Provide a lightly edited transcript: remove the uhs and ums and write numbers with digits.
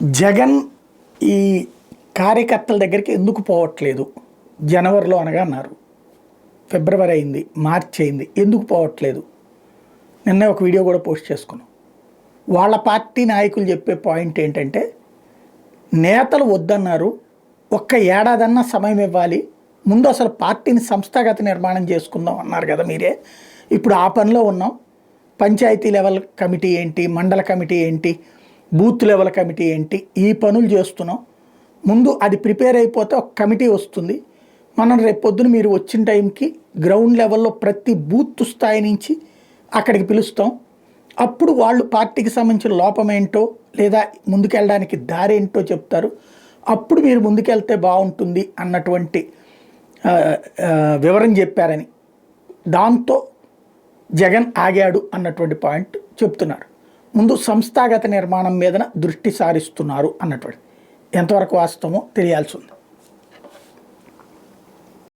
జగన్ ఈ కార్యకర్తల దగ్గరికి ఎందుకు పోవట్లేదు? జనవరిలో అనగా అన్నారు, ఫిబ్రవరి అయింది, మార్చి అయింది, ఎందుకు పోవట్లేదు? నిన్న ఒక వీడియో కూడా పోస్ట్ చేసుకున్నాం. వాళ్ళ పార్టీ నాయకులు చెప్పే పాయింట్ ఏంటంటే, నేతలు వద్దన్నారు, ఒక్క ఏడాదన్నా సమయం ఇవ్వాలి, ముందు అసలు పార్టీని సంస్థాగత నిర్మాణం చేసుకుందాం అన్నారు కదా మీరే. ఇప్పుడు ఆ పనిలో ఉన్నాం. పంచాయతీ లెవెల్ కమిటీ ఏంటి, మండల కమిటీ ఏంటి, బూత్ లెవెల్ కమిటీ ఏంటి, ఈ పనులు చేస్తున్నాం. ముందు అది ప్రిపేర్ అయిపోతే ఒక కమిటీ వస్తుంది. మనం రేపు పొద్దున మీరు వచ్చిన టైంకి గ్రౌండ్ లెవెల్లో ప్రతి బూత్ స్థాయి నుంచి అక్కడికి పిలుస్తాం. అప్పుడు వాళ్ళు పార్టీకి సంబంధించిన లోపం ఏంటో లేదా ముందుకెళ్ళడానికి దారి ఏంటో చెప్తారు. అప్పుడు మీరు ముందుకెళ్తే బాగుంటుంది అన్నటువంటి వివరం చెప్పారని, దాంతో జగన్ ఆగాడు అన్నటువంటి పాయింట్ చెప్తున్నారు. ముందు సంస్థాగత నిర్మాణం మీద దృష్టి సారిస్తున్నారు అన్నటువంటి ఎంతవరకు వాస్తవమో తెలియాల్సి ఉంది.